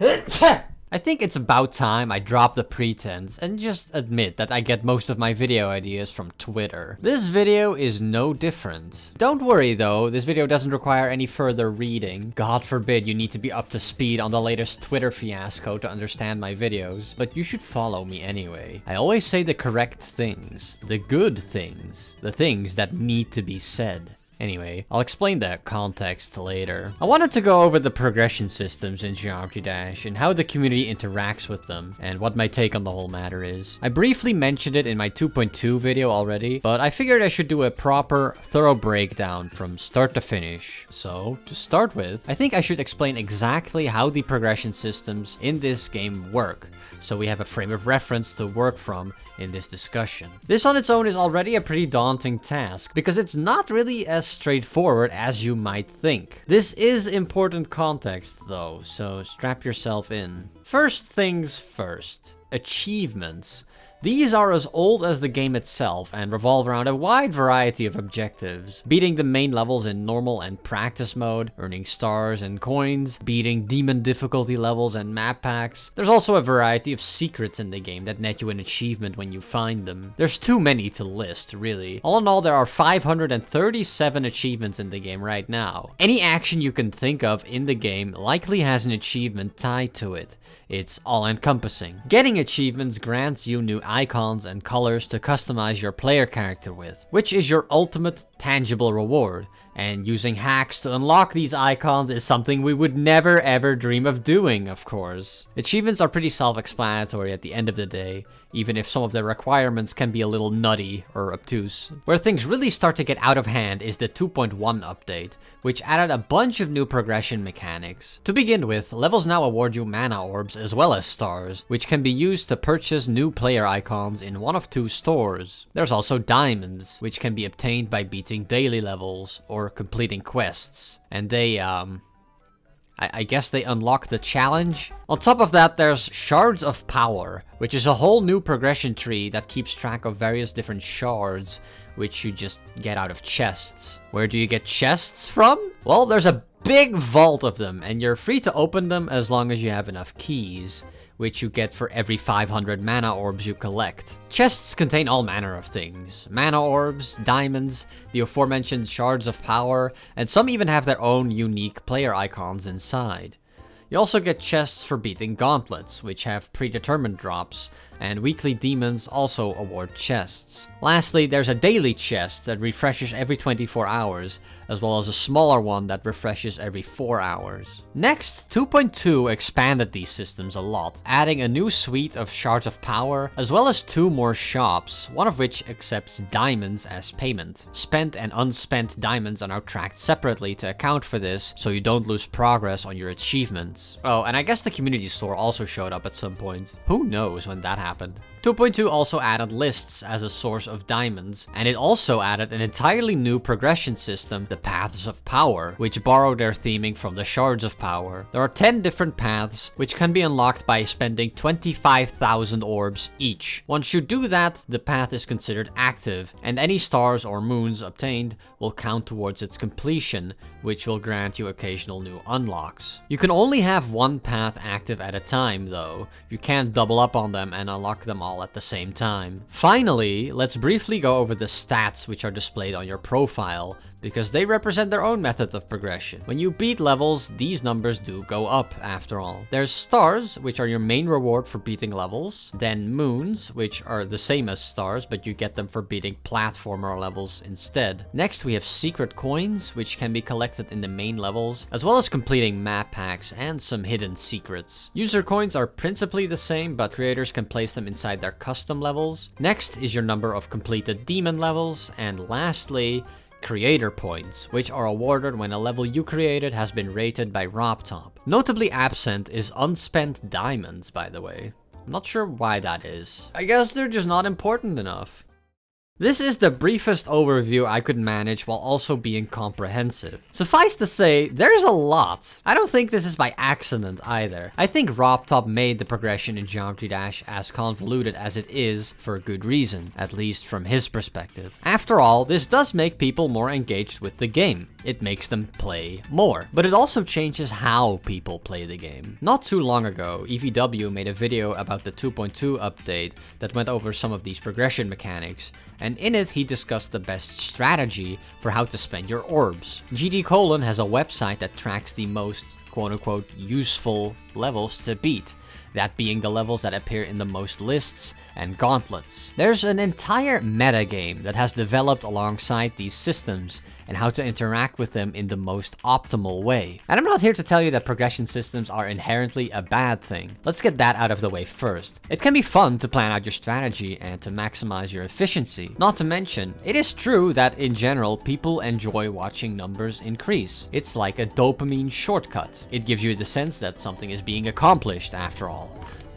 I think it's about time I drop the pretense and just admit that I get most of my video ideas from Twitter. This video is no different. Don't worry though, this video doesn't require any further reading. God forbid you need to be up to speed on the latest Twitter fiasco to understand my videos, but you should follow me anyway. I always say the correct things, the good things, the things that need to be said. Anyway, I'll explain that context later. I wanted to go over the progression systems in Geometry Dash and how the community interacts with them and what my take on the whole matter is. I briefly mentioned it in my 2.2 video already, but I figured I should do a proper, thorough breakdown from start to finish. So, to start with, I think I should explain exactly how the progression systems in this game work, so we have a frame of reference to work from in this discussion. This on its own is already a pretty daunting task, because it's not really as straightforward as you might think. This is important context though, so strap yourself in. First things first, achievements. These are as old as the game itself and revolve around a wide variety of objectives. Beating the main levels in normal and practice mode, earning stars and coins, beating demon difficulty levels and map packs. There's also a variety of secrets in the game that net you an achievement when you find them. There's too many to list, really. All in all, there are 537 achievements in the game right now. Any action you can think of in the game likely has an achievement tied to it. It's all-encompassing. Getting achievements grants you new icons and colors to customize your player character with, which is your ultimate tangible reward. And using hacks to unlock these icons is something we would never ever dream of doing, of course. Achievements are pretty self-explanatory at the end of the day, even if some of the requirements can be a little nutty or obtuse. Where things really start to get out of hand is the 2.1 update, which added a bunch of new progression mechanics. To begin with, levels now award you mana orbs as well as stars, which can be used to purchase new player icons in one of two stores. There's also diamonds, which can be obtained by beating daily levels or completing quests. And they, I guess they unlock the challenge. On top of that, there's Shards of Power, which is a whole new progression tree that keeps track of various different shards, which you just get out of chests. Where do you get chests from? Well, there's a big vault of them, and you're free to open them as long as you have enough keys, which you get for every 500 mana orbs you collect. Chests contain all manner of things. Mana orbs, diamonds, the aforementioned Shards of Power, and some even have their own unique player icons inside. You also get chests for beating gauntlets, which have predetermined drops, and weekly demons also award chests. Lastly, there's a daily chest that refreshes every 24 hours, as well as a smaller one that refreshes every 4 hours. Next, 2.2 expanded these systems a lot, adding a new suite of Shards of Power, as well as 2 more shops, one of which accepts diamonds as payment. Spent and unspent diamonds are now tracked separately to account for this, so you don't lose progress on your achievements. Oh, and I guess the community store also showed up at some point. Who knows when that happened? 2.2 also added lists as a source of diamonds, and it also added an entirely new progression system, the Paths of Power, which borrow their theming from the Shards of Power. There are 10 different paths, which can be unlocked by spending 25,000 orbs each. Once you do that, the path is considered active, and any stars or moons obtained will count towards its completion, which will grant you occasional new unlocks. You can only have one path active at a time, though. You can't double up on them and unlock them all at the same time. Finally, let's briefly go over the stats which are displayed on your profile, because they represent their own method of progression. When you beat levels, these numbers do go up after all. There's stars, which are your main reward for beating levels, then moons, which are the same as stars, but you get them for beating platformer levels instead. Next, we have secret coins, which can be collected in the main levels, as well as completing map packs and some hidden secrets. User coins are principally the same, but creators can place them inside their custom levels. Next is your number of completed demon levels, and lastly, creator points, which are awarded when a level you created has been rated by RobTop. Notably absent is unspent diamonds, by the way. I'm not sure why that is. I guess they're just not important enough. This is the briefest overview I could manage while also being comprehensive. Suffice to say, there's a lot. I don't think this is by accident either. I think RobTop made the progression in Geometry Dash as convoluted as it is for a good reason, at least from his perspective. After all, this does make people more engaged with the game. It makes them play more. But it also changes how people play the game. Not too long ago, EVW made a video about the 2.2 update that went over some of these progression mechanics, and in it he discussed the best strategy for how to spend your orbs. GD Colon has a website that tracks the most quote-unquote useful levels to beat, that being the levels that appear in the most lists and gauntlets. There's an entire metagame that has developed alongside these systems and how to interact with them in the most optimal way. And I'm not here to tell you that progression systems are inherently a bad thing. Let's get that out of the way first. It can be fun to plan out your strategy and to maximize your efficiency. Not to mention, it is true that in general, people enjoy watching numbers increase. It's like a dopamine shortcut. It gives you the sense that something is being accomplished after all.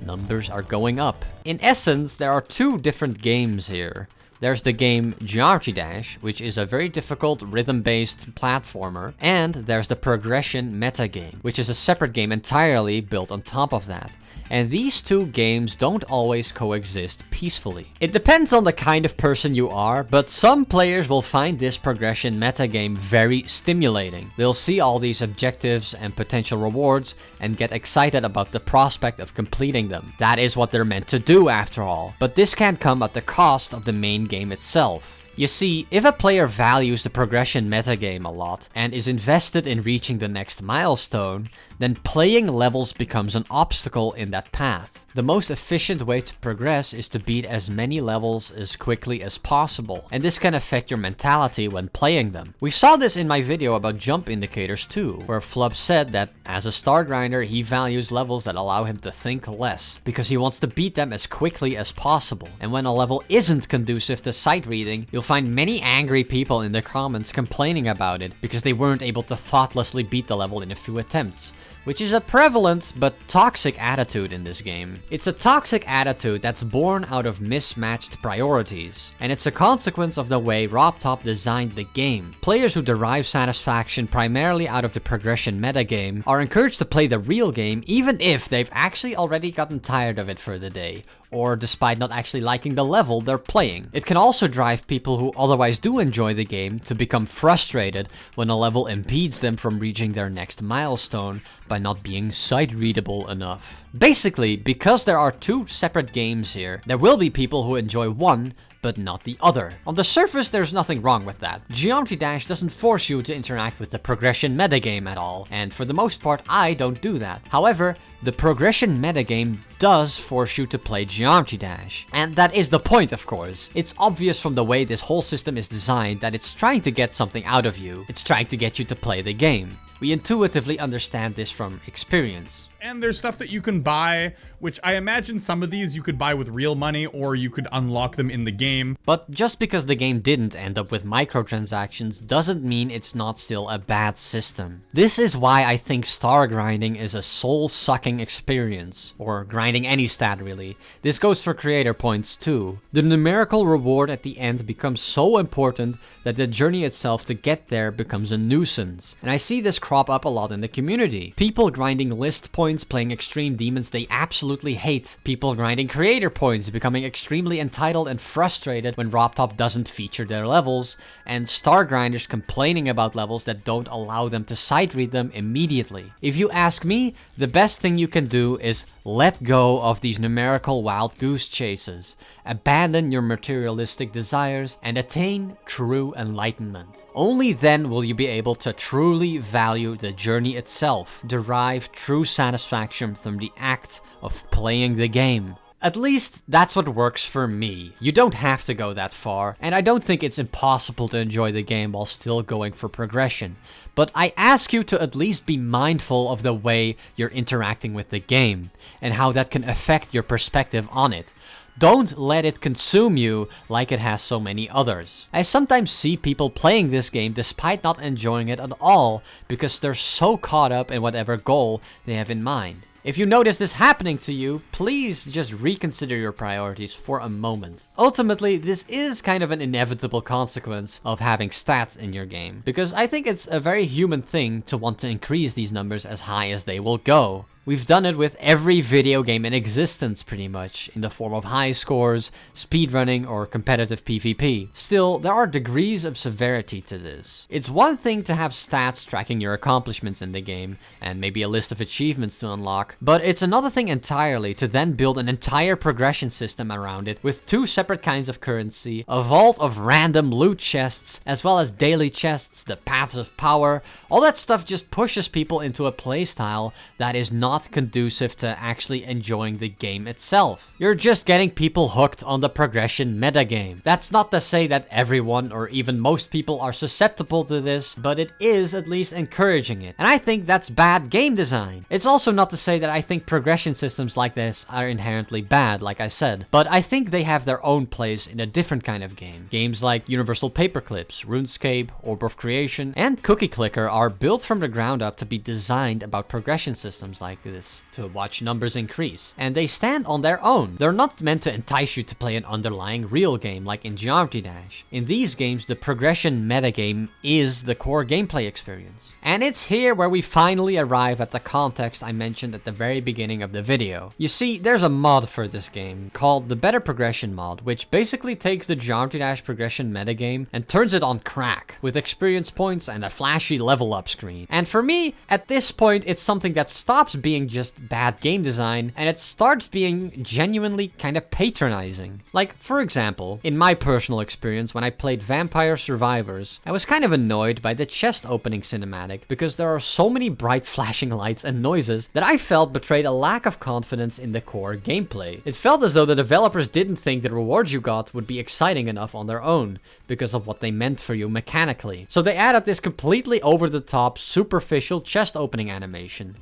Numbers are going up. In essence, there are two different games here. There's the game Geometry Dash, which is a very difficult rhythm-based platformer, and there's the progression metagame, which is a separate game entirely built on top of that. And these two games don't always coexist peacefully. It depends on the kind of person you are, but some players will find this progression metagame very stimulating. They'll see all these objectives and potential rewards and get excited about the prospect of completing them. That is what they're meant to do after all. But this can come at the cost of the main game itself. You see, if a player values the progression metagame a lot and is invested in reaching the next milestone, then playing levels becomes an obstacle in that path. The most efficient way to progress is to beat as many levels as quickly as possible, and this can affect your mentality when playing them. We saw this in my video about jump indicators too, where Flub said that as a star grinder he values levels that allow him to think less, because he wants to beat them as quickly as possible. And when a level isn't conducive to sight reading, you'll find many angry people in the comments complaining about it, because they weren't able to thoughtlessly beat the level in a few attempts. Which is a prevalent but toxic attitude in this game. It's a toxic attitude that's born out of mismatched priorities, and it's a consequence of the way RobTop designed the game. Players who derive satisfaction primarily out of the progression metagame are encouraged to play the real game even if they've actually already gotten tired of it for the day, or despite not actually liking the level they're playing. It can also drive people who otherwise do enjoy the game to become frustrated when a level impedes them from reaching their next milestone by not being sight-readable enough. Basically, because there are two separate games here, there will be people who enjoy one but not the other. On the surface, there's nothing wrong with that. Geometry Dash doesn't force you to interact with the progression metagame at all, and for the most part, I don't do that. However, the progression metagame does force you to play Geometry Dash. And that is the point, of course. It's obvious from the way this whole system is designed that it's trying to get something out of you. It's trying to get you to play the game. We intuitively understand this from experience. And there's stuff that you can buy, which I imagine some of these you could buy with real money or you could unlock them in the game. But just because the game didn't end up with microtransactions doesn't mean it's not still a bad system. This is why I think star grinding is a soul-sucking experience, or grinding any stat really. This goes for creator points too. The numerical reward at the end becomes so important that the journey itself to get there becomes a nuisance. And I see this crop up a lot in the community. People grinding list points, playing extreme demons they absolutely hate. People grinding creator points, becoming extremely entitled and frustrated when RobTop doesn't feature their levels, and star grinders complaining about levels that don't allow them to sight read them immediately. If you ask me, the best thing you can do is let go of these numerical wild goose chases, abandon your materialistic desires, and attain true enlightenment. Only then will you be able to truly value the journey itself, derive true satisfaction from the act of playing the game. At least, that's what works for me. You don't have to go that far, and I don't think it's impossible to enjoy the game while still going for progression. But I ask you to at least be mindful of the way you're interacting with the game, and how that can affect your perspective on it. Don't let it consume you like it has so many others. I sometimes see people playing this game despite not enjoying it at all because they're so caught up in whatever goal they have in mind. If you notice this happening to you, please just reconsider your priorities for a moment. Ultimately, this is kind of an inevitable consequence of having stats in your game, because I think it's a very human thing to want to increase these numbers as high as they will go. We've done it with every video game in existence pretty much, in the form of high scores, speedrunning, or competitive PvP. Still, there are degrees of severity to this. It's one thing to have stats tracking your accomplishments in the game, and maybe a list of achievements to unlock, but it's another thing entirely to then build an entire progression system around it with two separate kinds of currency, a vault of random loot chests, as well as daily chests, the paths of power. All that stuff just pushes people into a playstyle that is not conducive to actually enjoying the game itself. You're just getting people hooked on the progression metagame. That's not to say that everyone or even most people are susceptible to this, but it is at least encouraging it. And I think that's bad game design. It's also not to say that I think progression systems like this are inherently bad, like I said, but I think they have their own place in a different kind of game. Games like Universal Paperclips, RuneScape, Orb of Creation, and Cookie Clicker are built from the ground up to be designed about progression systems like this, to watch numbers increase, and they stand on their own. They're not meant to entice you to play an underlying real game like in Geometry Dash. In these games, the progression metagame is the core gameplay experience. And it's here where we finally arrive at the context I mentioned at the very beginning of the video. You see, there's a mod for this game called the Better Progression mod, which basically takes the Geometry Dash progression metagame and turns it on crack, with experience points and a flashy level up screen. And for me, at this point, it's something that stops being just bad game design, and it starts being genuinely kind of patronizing. Like, for example, in my personal experience when I played Vampire Survivors, I was kind of annoyed by the chest opening cinematic because there are so many bright flashing lights and noises that I felt betrayed a lack of confidence in the core gameplay. It felt as though the developers didn't think the rewards you got would be exciting enough on their own because of what they meant for you mechanically. So they added this completely over-the-top, superficial chest opening animation.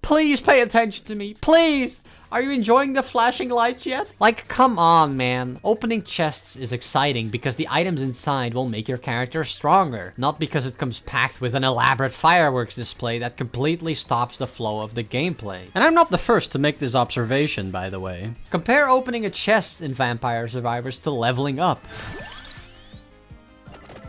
Please pay attention to me, please! Are you enjoying the flashing lights yet? Like, come on, man. Opening chests is exciting because the items inside will make your character stronger, not because it comes packed with an elaborate fireworks display that completely stops the flow of the gameplay. And I'm not the first to make this observation, by the way. Compare opening a chest in Vampire Survivors to leveling up.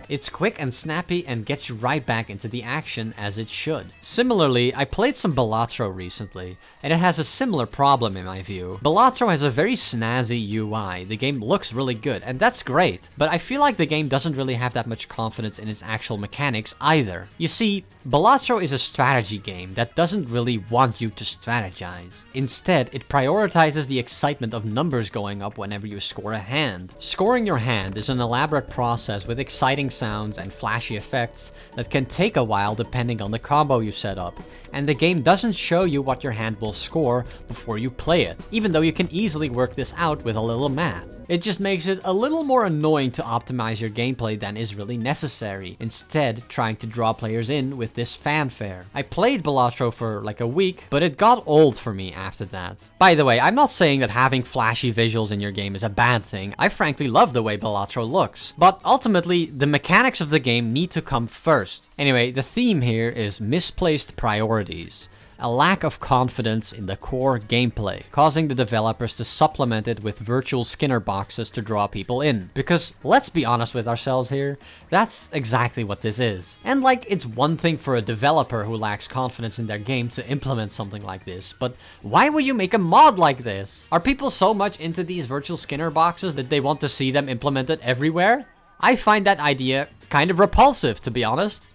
It's quick and snappy and gets you right back into the action as it should. Similarly, I played some Balatro recently, and it has a similar problem in my view. Balatro has a very snazzy UI, the game looks really good, and that's great, but I feel like the game doesn't really have that much confidence in its actual mechanics either. You see, Balatro is a strategy game that doesn't really want you to strategize. Instead, it prioritizes the excitement of numbers going up whenever you score a hand. Scoring your hand is an elaborate process with exciting sounds and flashy effects that can take a while depending on the combo you set up, and the game doesn't show you what your hand will score before you play it, even though you can easily work this out with a little math. It just makes it a little more annoying to optimize your gameplay than is really necessary, instead trying to draw players in with this fanfare. I played Balatro for like a week, but it got old for me after that. By the way, I'm not saying that having flashy visuals in your game is a bad thing. I frankly love the way Balatro looks, but ultimately the mechanics of the game need to come first. Anyway, the theme here is misplaced priorities. A lack of confidence in the core gameplay, causing the developers to supplement it with virtual Skinner boxes to draw people in. Because, let's be honest with ourselves here, that's exactly what this is. And like, it's one thing for a developer who lacks confidence in their game to implement something like this, but why would you make a mod like this? Are people so much into these virtual Skinner boxes that they want to see them implemented everywhere? I find that idea kind of repulsive, to be honest.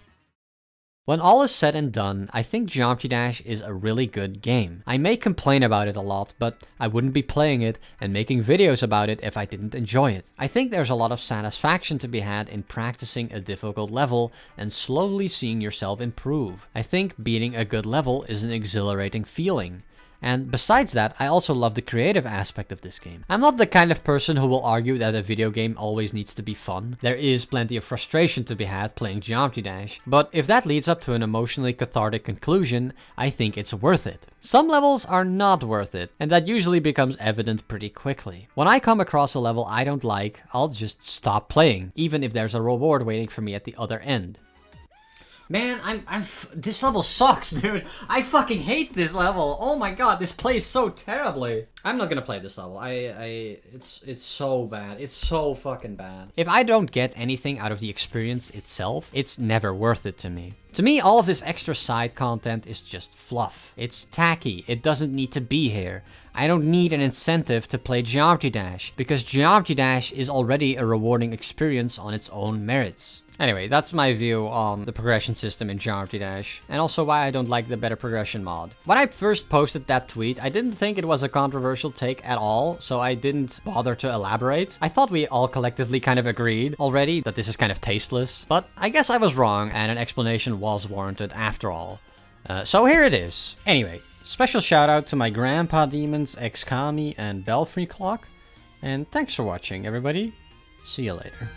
When all is said and done, I think Geometry Dash is a really good game. I may complain about it a lot, but I wouldn't be playing it and making videos about it if I didn't enjoy it. I think there's a lot of satisfaction to be had in practicing a difficult level and slowly seeing yourself improve. I think beating a good level is an exhilarating feeling. And besides that, I also love the creative aspect of this game. I'm not the kind of person who will argue that a video game always needs to be fun. There is plenty of frustration to be had playing Geometry Dash, but if that leads up to an emotionally cathartic conclusion, I think it's worth it. Some levels are not worth it, and that usually becomes evident pretty quickly. When I come across a level I don't like, I'll just stop playing, even if there's a reward waiting for me at the other end. Man, this level sucks, dude. I fucking hate this level. Oh my god, this plays so terribly. I'm not gonna play this level. It's so bad. It's so fucking bad. If I don't get anything out of the experience itself, it's never worth it to me. To me, all of this extra side content is just fluff. It's tacky. It doesn't need to be here. I don't need an incentive to play Geometry Dash, because Geometry Dash is already a rewarding experience on its own merits. Anyway, that's my view on the progression system in Geometry Dash, and also why I don't like the better progression mod. When I first posted that tweet, I didn't think it was a controversial take at all, so I didn't bother to elaborate. I thought we all collectively kind of agreed already that this is kind of tasteless, but I guess I was wrong, and an explanation was warranted after all. So here it is. Anyway, special shout out to my grandpa demons, Xkami and Belfry Clock, and thanks for watching, everybody. See you later.